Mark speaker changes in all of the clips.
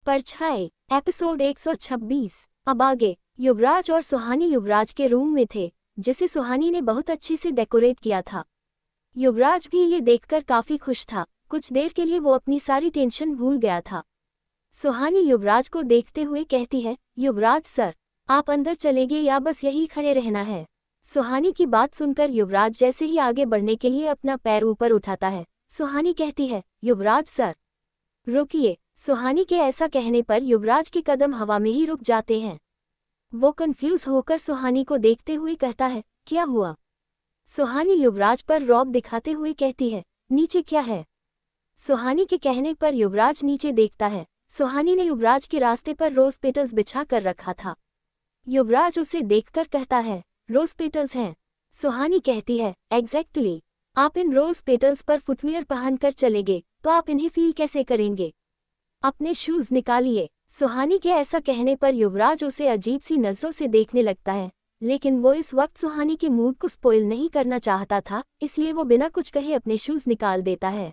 Speaker 1: परछाई एपिसोड 126। अब आगे। युवराज और सुहानी युवराज के रूम में थे, जिसे सुहानी ने बहुत अच्छे से डेकोरेट किया था। युवराज भी ये देखकर काफी खुश था। कुछ देर के लिए वो अपनी सारी टेंशन भूल गया था। सुहानी युवराज को देखते हुए कहती है, युवराज सर, आप अंदर चलेंगे या बस यही खड़े रहना है? सुहानी की बात सुनकर युवराज जैसे ही आगे बढ़ने के लिए अपना पैर ऊपर उठाता है, सुहानी कहती है, युवराज सर रुकिए। सुहानी के ऐसा कहने पर युवराज के कदम हवा में ही रुक जाते हैं। वो कंफ्यूज होकर सुहानी को देखते हुए कहता है, क्या हुआ? सुहानी युवराज पर रौब दिखाते हुए कहती है, नीचे क्या है? सुहानी के कहने पर युवराज नीचे देखता है। सुहानी ने युवराज के रास्ते पर रोज पेटल्स बिछा कर रखा था। युवराज उसे देखकर कहता है, रोज पेटल्स हैं? सुहानी कहती है, एग्जैक्टली। आप इन रोज पेटल्स पर फुटवियर पहनकर चलेंगे तो आप इन्हें फील कैसे करेंगे? अपने शूज निकालिए। सुहानी के ऐसा कहने पर युवराज उसे अजीब सी नजरों से देखने लगता है, लेकिन वो इस वक्त सुहानी के मूड को स्पॉइल नहीं करना चाहता था, इसलिए वो बिना कुछ कहे अपने शूज निकाल देता है।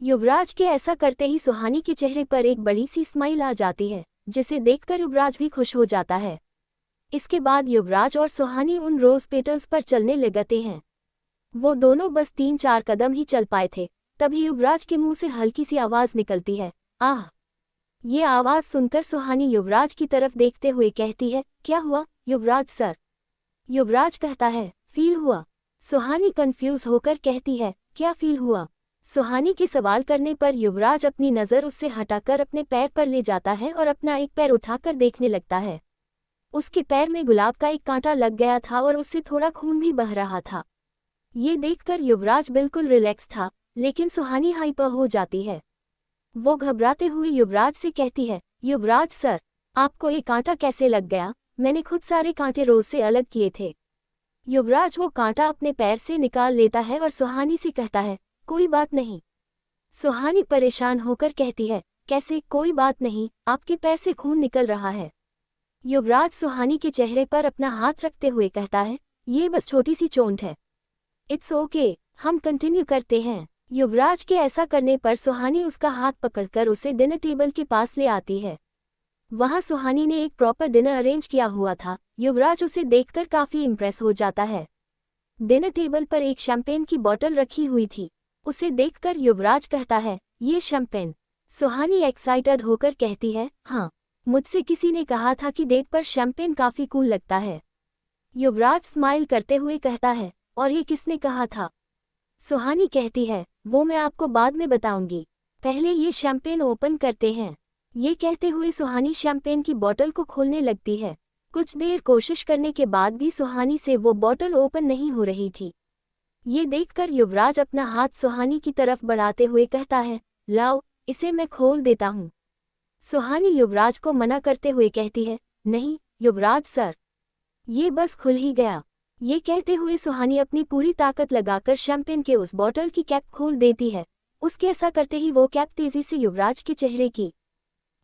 Speaker 1: युवराज के ऐसा करते ही सुहानी के चेहरे पर एक बड़ी सी स्माइल आ जाती है, जिसे देखकर युवराज भी खुश हो जाता है। इसके बाद युवराज और सुहानी उन रोज पेटल्स पर चलने लगते हैं। वो दोनों बस 3-4 कदम ही चल पाए थे, तभी युवराज के मुंह से हल्की सी आवाज निकलती है, आह। ये आवाज सुनकर सुहानी युवराज की तरफ देखते हुए कहती है, क्या हुआ युवराज सर? युवराज कहता है, फील हुआ। सुहानी कंफ्यूज होकर कहती है, क्या फील हुआ? सुहानी के सवाल करने पर युवराज अपनी नज़र उससे हटाकर अपने पैर पर ले जाता है और अपना एक पैर उठाकर देखने लगता है। उसके पैर में गुलाब का एक कांटा लग गया था और उससे थोड़ा खून भी बह रहा था। ये देखकर युवराज बिल्कुल रिलैक्स था, लेकिन सुहानी हाइपर हो जाती है। वो घबराते हुए युवराज से कहती है, युवराज सर, आपको ये कांटा कैसे लग गया? मैंने खुद सारे कांटे रोज से अलग किए थे। युवराज वो कांटा अपने पैर से निकाल लेता है और सुहानी से कहता है, कोई बात नहीं। सुहानी परेशान होकर कहती है, कैसे कोई बात नहीं, आपके पैर से खून निकल रहा है। युवराज सुहानी के चेहरे पर अपना हाथ रखते हुए कहता है, ये बस छोटी सी चोट है, इट्स ओके, हम कंटिन्यू करते हैं। युवराज के ऐसा करने पर सुहानी उसका हाथ पकड़कर उसे डिनर टेबल के पास ले आती है। वहां सुहानी ने एक प्रॉपर डिनर अरेंज किया हुआ था। युवराज उसे देखकर काफी इम्प्रेस हो जाता है। डिनर टेबल पर एक शैंपेन की बोतल रखी हुई थी। उसे देखकर युवराज कहता है, ये शैंपेन? सुहानी एक्साइटेड होकर कहती है, हाँ, मुझसे किसी ने कहा था कि डेट पर शैंपेन काफी कूल लगता है। युवराज स्माइल करते हुए कहता है, और ये किसने कहा था? सुहानी कहती है, वो मैं आपको बाद में बताऊंगी, पहले ये शैंपेन ओपन करते हैं। ये कहते हुए सुहानी शैंपेन की बोतल को खोलने लगती है। कुछ देर कोशिश करने के बाद भी सुहानी से वो बोतल ओपन नहीं हो रही थी। ये देखकर युवराज अपना हाथ सुहानी की तरफ बढ़ाते हुए कहता है, लाओ, इसे मैं खोल देता हूँ। सुहानी युवराज को मना करते हुए कहती है, नहीं युवराज सर, ये बस खुल ही गया। ये कहते हुए सुहानी अपनी पूरी ताकत लगाकर शैंपेन के उस बोतल की कैप खोल देती है। उसके ऐसा करते ही वो कैप तेजी से युवराज के चेहरे की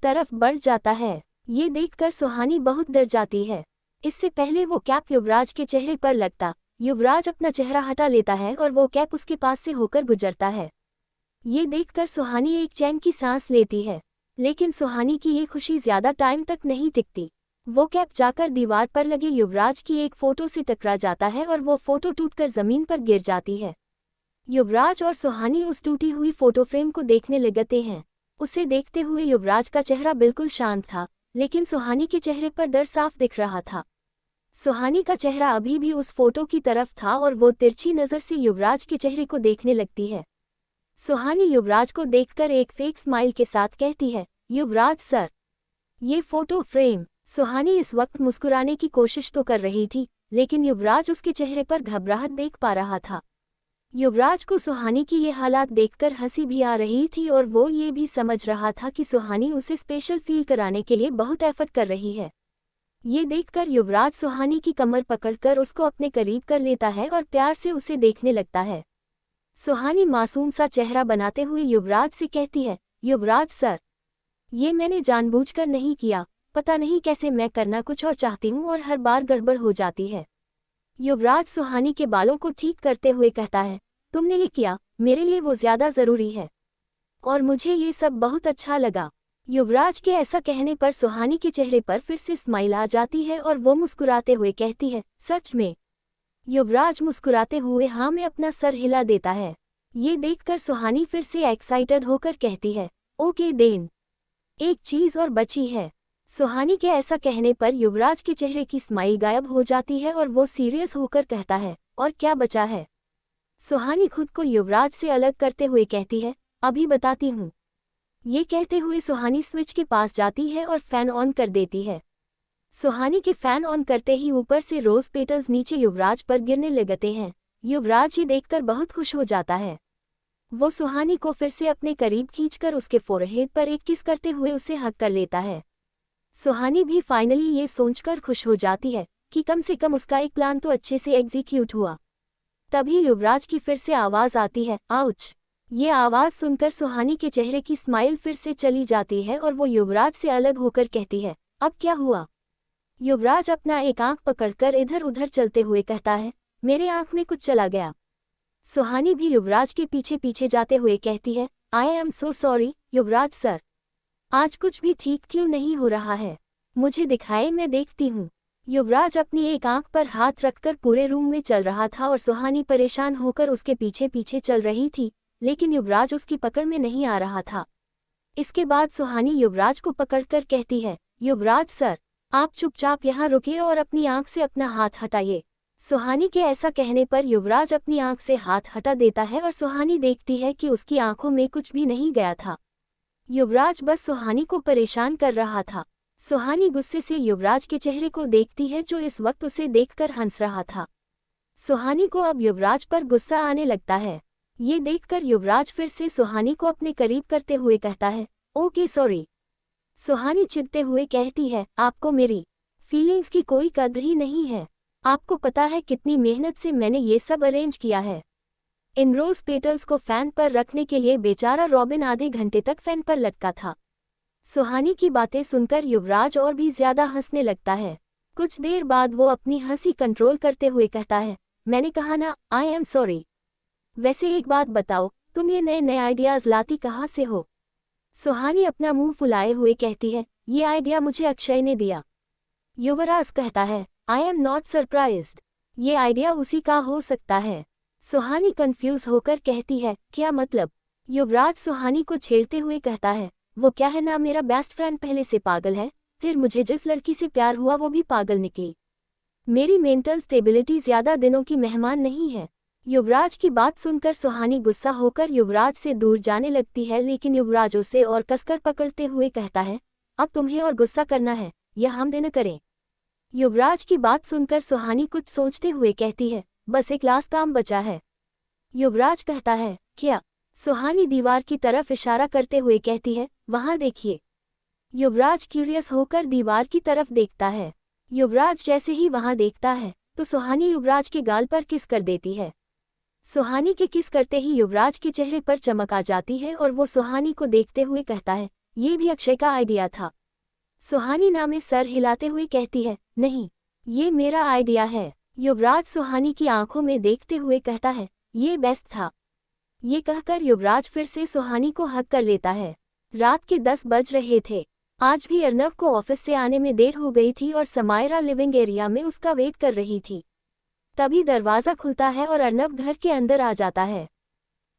Speaker 1: तरफ बढ़ जाता है। ये देखकर सुहानी बहुत डर जाती है। इससे पहले वो कैप युवराज के चेहरे पर लगता, युवराज अपना चेहरा हटा लेता है और वो कैप उसके पास से होकर गुजरता है। ये देखकर सुहानी एक चैन की सांस लेती है, लेकिन सुहानी की ये खुशी ज्यादा टाइम तक नहीं टिकती। वो कैप जाकर दीवार पर लगे युवराज की एक फोटो से टकरा जाता है और वो फोटो टूटकर जमीन पर गिर जाती है। युवराज और सुहानी उस टूटी हुई फोटो फ्रेम को देखने लगते हैं। उसे देखते हुए युवराज का चेहरा बिल्कुल शांत था, लेकिन सुहानी के चेहरे पर डर साफ दिख रहा था। सुहानी का चेहरा अभी भी उस फोटो की तरफ था और वो तिरछी नजर से युवराज के चेहरे को देखने लगती है। सुहानी युवराज को देखकर एक फेक स्माइल के साथ कहती है, युवराज सर, ये फोटो फ्रेम। सुहानी इस वक्त मुस्कुराने की कोशिश तो कर रही थी, लेकिन युवराज उसके चेहरे पर घबराहट देख पा रहा था। युवराज को सुहानी की ये हालात देखकर हंसी भी आ रही थी और वो ये भी समझ रहा था कि सुहानी उसे स्पेशल फील कराने के लिए बहुत एफर्ट कर रही है। ये देखकर युवराज सुहानी की कमर पकड़कर उसको अपने करीब कर लेता है और प्यार से उसे देखने लगता है। सुहानी मासूम सा चेहरा बनाते हुए युवराज से कहती है, युवराज सर, ये मैंने जानबूझकर नहीं किया, पता नहीं कैसे मैं करना कुछ और चाहती हूँ और हर बार गड़बड़ हो जाती है। युवराज सुहानी के बालों को ठीक करते हुए कहता है, तुमने ये किया, मेरे लिए वो ज्यादा जरूरी है और मुझे ये सब बहुत अच्छा लगा। युवराज के ऐसा कहने पर सुहानी के चेहरे पर फिर से स्माइल आ जाती है और वो मुस्कुराते हुए कहती है, सच में? युवराज मुस्कुराते हुए हाँ में अपना सर हिला देता है। ये देखकर सुहानी फिर से एक्साइटेड होकर कहती है, ओके देन, एक चीज और बची है। सुहानी के ऐसा कहने पर युवराज के चेहरे की स्माइल गायब हो जाती है और वो सीरियस होकर कहता है, और क्या बचा है? सुहानी खुद को युवराज से अलग करते हुए कहती है, अभी बताती हूँ। ये कहते हुए सुहानी स्विच के पास जाती है और फैन ऑन कर देती है। सुहानी के फैन ऑन करते ही ऊपर से रोज पेटल्स नीचे युवराज पर गिरने लगते हैं। युवराज ये देखकर बहुत खुश हो जाता है। वो सुहानी को फिर से अपने करीब खींचकर उसके फोरहेड पर एक किस करते हुए उसे हक कर लेता है। सुहानी भी फाइनली ये सोचकर खुश हो जाती है कि कम से कम उसका एक प्लान तो अच्छे से एग्जीक्यूट हुआ। तभी युवराज की फिर से आवाज़ आती है, आउच। ये आवाज़ सुनकर सुहानी के चेहरे की स्माइल फिर से चली जाती है और वो युवराज से अलग होकर कहती है, अब क्या हुआ? युवराज अपना एक आंख पकड़कर इधर उधर चलते हुए कहता है, मेरे आंख में कुछ चला गया। सुहानी भी युवराज के पीछे पीछे जाते हुए कहती है, I am so sorry Yuvraj sir, आज कुछ भी ठीक क्यों नहीं हो रहा है? मुझे दिखाए, मैं देखती हूँ। युवराज अपनी एक आंख पर हाथ रखकर पूरे रूम में चल रहा था और सुहानी परेशान होकर उसके पीछे पीछे चल रही थी, लेकिन युवराज उसकी पकड़ में नहीं आ रहा था। इसके बाद सुहानी युवराज को पकड़कर कहती है, युवराज सर, आप चुपचाप यहाँ रुकिए और अपनी आंख से अपना हाथ हटाइए। सुहानी के ऐसा कहने पर युवराज अपनी आंख से हाथ हटा देता है और सुहानी देखती है कि उसकी आंखों में कुछ भी नहीं गया था। युवराज बस सुहानी को परेशान कर रहा था। सुहानी गुस्से से युवराज के चेहरे को देखती है जो इस वक्त उसे देखकर हंस रहा था। सुहानी को अब युवराज पर गुस्सा आने लगता है। ये देखकर युवराज फिर से सुहानी को अपने करीब करते हुए कहता है, ओके सॉरी। सुहानी चिढ़ते हुए कहती है, आपको मेरी फीलिंग्स की कोई कद्र ही नहीं है। आपको पता है कितनी मेहनत से मैंने ये सब अरेंज किया है। इन रोज पेटल्स को फैन पर रखने के लिए बेचारा रॉबिन आधे घंटे तक फैन पर लटका था। सुहानी की बातें सुनकर युवराज और भी ज्यादा हंसने लगता है। कुछ देर बाद वो अपनी हंसी कंट्रोल करते हुए कहता है, मैंने कहा ना, आई एम सॉरी। वैसे एक बात बताओ, तुम ये नए नए आइडियाज लाती कहाँ से हो? सुहानी अपना मुंह फुलाए हुए कहती है, ये आइडिया मुझे अक्षय ने दिया। युवराज कहता है, आई एम नॉट सरप्राइज्ड। ये आइडिया उसी का हो सकता है। सुहानी कंफ्यूज होकर कहती है, क्या मतलब? युवराज सुहानी को छेड़ते हुए कहता है, वो क्या है ना, मेरा बेस्ट फ्रेंड पहले से पागल है, फिर मुझे जिस लड़की से प्यार हुआ वो भी पागल निकली। मेरी मेंटल स्टेबिलिटी ज्यादा दिनों की मेहमान नहीं है। युवराज की बात सुनकर सुहानी गुस्सा होकर युवराज से दूर जाने लगती है, लेकिन युवराज उसे और कसकर पकड़ते हुए कहता है, अब तुम्हें और गुस्सा करना है या हम दिन करें? युवराज की बात सुनकर सुहानी कुछ सोचते हुए कहती है, बस एक लास्ट काम बचा है। युवराज कहता है, क्या? सुहानी दीवार की तरफ इशारा करते हुए कहती है, वहां देखिए। युवराज क्यूरियस होकर दीवार की तरफ देखता है। युवराज जैसे ही वहां देखता है तो सुहानी युवराज के गाल पर किस कर देती है। सुहानी के किस करते ही युवराज के चेहरे पर चमक आ जाती है और वो सुहानी को देखते हुए कहता है, ये भी अक्षय का आइडिया था? सुहानी ना में सर हिलाते हुए कहती है, नहीं, ये मेरा आइडिया है। युवराज सुहानी की आंखों में देखते हुए कहता है, ये बेस्ट था। ये कहकर युवराज फिर से सुहानी को हक कर लेता है। रात के 10 बज रहे थे। आज भी अर्नव को ऑफिस से आने में देर हो गई थी और समायरा लिविंग एरिया में उसका वेट कर रही थी। तभी दरवाज़ा खुलता है और अर्नव घर के अंदर आ जाता है।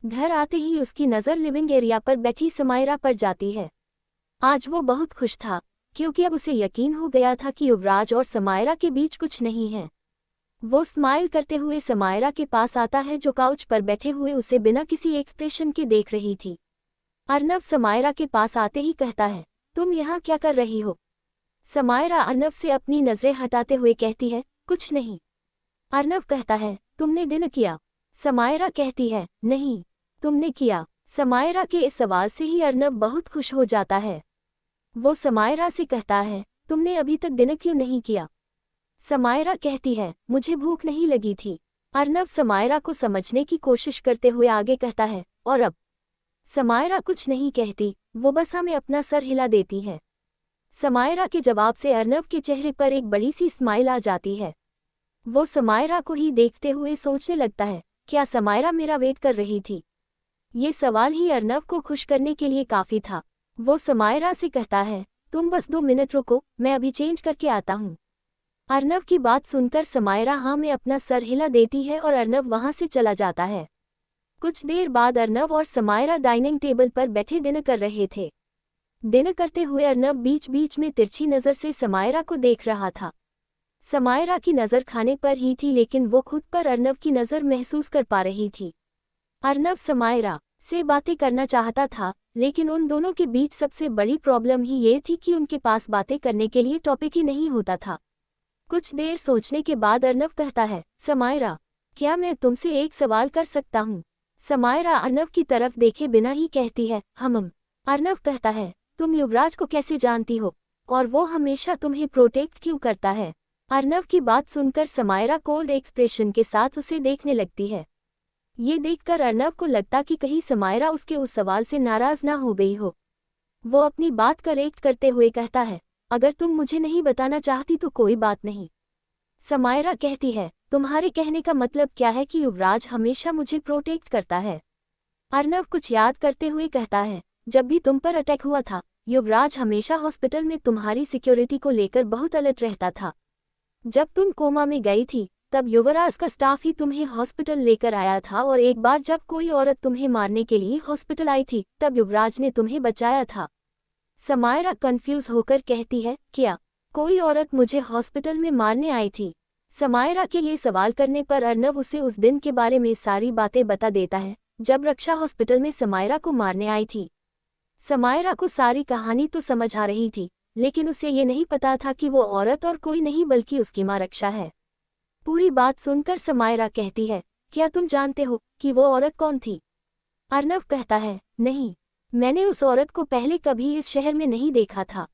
Speaker 1: घर आते ही उसकी नज़र लिविंग एरिया पर बैठी समायरा पर जाती है। आज वो बहुत खुश था क्योंकि अब उसे यकीन हो गया था कि युवराज और समायरा के बीच कुछ नहीं है। वो स्माइल करते हुए समायरा के पास आता है जो काउच पर बैठे हुए उसे बिना किसी एक्सप्रेशन के देख रही थी। अर्नव समायरा के पास आते ही कहता है, तुम यहाँ क्या कर रही हो? समायरा अर्नव से अपनी नज़रें हटाते हुए कहती है, कुछ नहीं। अर्नव कहता है, तुमने डिनर किया? समायरा कहती है, नहीं, तुमने किया? समायरा के इस सवाल से ही अर्नव बहुत खुश हो जाता है। वो समायरा से कहता है, तुमने अभी तक डिनर क्यों नहीं किया? समायरा कहती है, मुझे भूख नहीं लगी थी। अर्नव समायरा को समझने की कोशिश करते हुए आगे कहता है, और अब? समायरा कुछ नहीं कहती, वो बस हमें अपना सर हिला देती है। समायरा के जवाब से अर्नव के चेहरे पर एक बड़ी सी स्माइल आ जाती है। वो समायरा को ही देखते हुए सोचने लगता है, क्या समायरा मेरा वेट कर रही थी? ये सवाल ही अर्नव को खुश करने के लिए काफ़ी था। वो समायरा से कहता है, तुम बस 2 मिनट रुको, मैं अभी चेंज करके आता हूँ। अर्नव की बात सुनकर समायरा हाँ में अपना सर हिला देती है और अर्नव वहाँ से चला जाता है। कुछ देर बाद अर्नव और समायरा डाइनिंग टेबल पर बैठे डिनर कर रहे थे। डिनर करते हुए अर्नव बीच बीच में तिरछी नज़र से समायरा को देख रहा था। समायरा की नज़र खाने पर ही थी, लेकिन वो खुद पर अर्नव की नज़र महसूस कर पा रही थी। अर्नव समायरा से बातें करना चाहता था, लेकिन उन दोनों के बीच सबसे बड़ी प्रॉब्लम ही ये थी कि उनके पास बातें करने के लिए टॉपिक ही नहीं होता था। कुछ देर सोचने के बाद अर्नव कहता है, समायरा, क्या मैं तुमसे एक सवाल कर सकता हूँ? समायरा अर्नव की तरफ देखे बिना ही कहती है, हम। अर्नव कहता है, तुम युवराज को कैसे जानती हो, और वो हमेशा तुम्हें प्रोटेक्ट क्यों करता है? अर्नव की बात सुनकर समायरा कोल्ड एक्सप्रेशन के साथ उसे देखने लगती है। ये देखकर अर्नव को लगता कि कहीं समायरा उसके उस सवाल से नाराज ना हो गई हो। वो अपनी बात करेक्ट करते हुए कहता है, अगर तुम मुझे नहीं बताना चाहती तो कोई बात नहीं। समायरा कहती है, तुम्हारे कहने का मतलब क्या है कि युवराज हमेशा मुझे प्रोटेक्ट करता है? अर्नव कुछ याद करते हुए कहता है, जब भी तुम पर अटैक हुआ था, युवराज हमेशा हॉस्पिटल में तुम्हारी सिक्योरिटी को लेकर बहुत अलर्ट रहता था। जब तुम कोमा में गई थी, तब युवराज का स्टाफ ही तुम्हें हॉस्पिटल लेकर आया था, और एक बार जब कोई औरत तुम्हें मारने के लिए हॉस्पिटल आई थी, तब युवराज ने तुम्हें बचाया था। समायरा कंफ्यूज होकर कहती है, क्या कोई औरत मुझे हॉस्पिटल में मारने आई थी? समायरा के ये सवाल करने पर अर्नव उसे उस दिन के बारे में सारी बातें बता देता है, जब रक्षा हॉस्पिटल में समायरा को मारने आई थी। समायरा को सारी कहानी तो समझ आ रही थी, लेकिन उसे ये नहीं पता था कि वो औरत और कोई नहीं बल्कि उसकी माँ रक्षा है। पूरी बात सुनकर समायरा कहती है, क्या तुम जानते हो कि वो औरत कौन थी? अर्नव कहता है, नहीं, मैंने उस औरत को पहले कभी इस शहर में नहीं देखा था,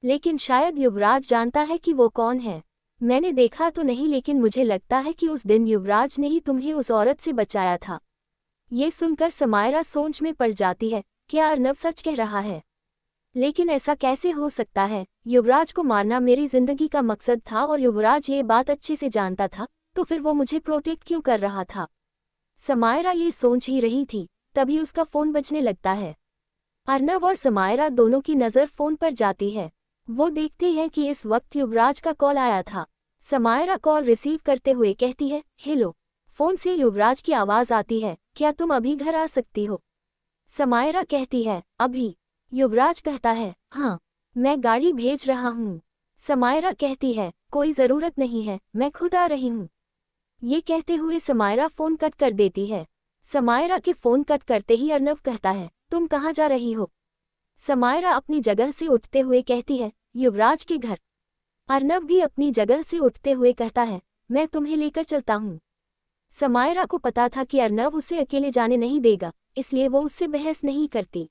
Speaker 1: लेकिन शायद युवराज जानता है कि वो कौन है। मैंने देखा तो नहीं, लेकिन मुझे लगता है कि उस दिन युवराज ने ही तुम्हें उस औरत से बचाया था। ये सुनकर समायरा सोच में पड़ जाती है, क्या अर्नव सच कह रहा है? लेकिन ऐसा कैसे हो सकता है? युवराज को मारना मेरी जिंदगी का मकसद था, और युवराज ये बात अच्छे से जानता था, तो फिर वो मुझे प्रोटेक्ट क्यों कर रहा था? समायरा ये सोच ही रही थी, तभी उसका फोन बजने लगता है। अर्नव और समायरा दोनों की नज़र फोन पर जाती है। वो देखते हैं कि इस वक्त युवराज का कॉल आया था। समायरा कॉल रिसीव करते हुए कहती है, हेलो। फोन से युवराज की आवाज़ आती है, क्या तुम अभी घर आ सकती हो? समायरा कहती है, अभी? युवराज कहता है, हाँ, मैं गाड़ी भेज रहा हूँ। समायरा कहती है, कोई ज़रूरत नहीं है, मैं खुद आ रही हूँ। ये कहते हुए समायरा फ़ोन कट कर देती है। समायरा के फ़ोन कट करते ही अर्नव कहता है, तुम कहाँ जा रही हो? समायरा अपनी जगह से उठते हुए कहती है, युवराज के घर। अर्नव भी अपनी जगह से उठते हुए कहता है, मैं तुम्हें लेकर चलता हूँ। समायरा को पता था कि अर्नव उसे अकेले जाने नहीं देगा, इसलिए वो उससे बहस नहीं करती।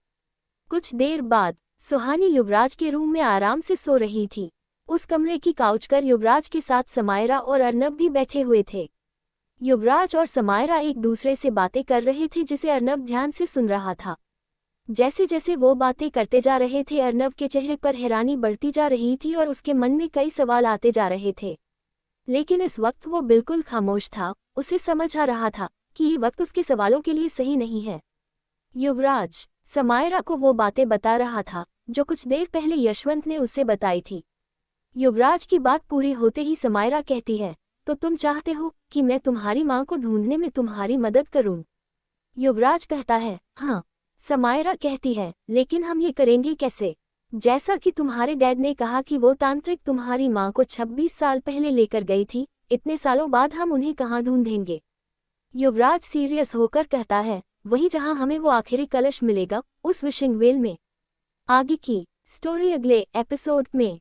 Speaker 1: कुछ देर बाद सुहानी युवराज के रूम में आराम से सो रही थी। उस कमरे की काउच पर युवराज के साथ समायरा और अर्नव भी बैठे हुए थे। युवराज और समायरा एक दूसरे से बातें कर रहे थे, जिसे अर्नव ध्यान से सुन रहा था। जैसे जैसे वो बातें करते जा रहे थे, अर्नव के चेहरे पर हैरानी बढ़ती जा रही थी और उसके मन में कई सवाल आते जा रहे थे। लेकिन इस वक्त वो बिल्कुल खामोश था। उसे समझ आ रहा था कि ये वक्त उसके सवालों के लिए सही नहीं है। युवराज समायरा को वो बातें बता रहा था जो कुछ देर पहले यशवंत ने उसे बताई थी। युवराज की बात पूरी होते ही समायरा कहती है, तो तुम चाहते हो कि मैं तुम्हारी माँ को ढूंढने में तुम्हारी मदद करूं? युवराज कहता है, हाँ। समायरा कहती है, लेकिन हम ये करेंगे कैसे? जैसा कि तुम्हारे डैड ने कहा कि वो तांत्रिक तुम्हारी माँ को 26 साल पहले लेकर गई थी, इतने सालों बाद हम उन्हें कहाँ ढूंढेंगे? युवराज सीरियस होकर कहता है, वहीं जहाँ हमें वो आखिरी कलश मिलेगा, उस विशिंग वेल में। आगे की स्टोरी अगले एपिसोड में।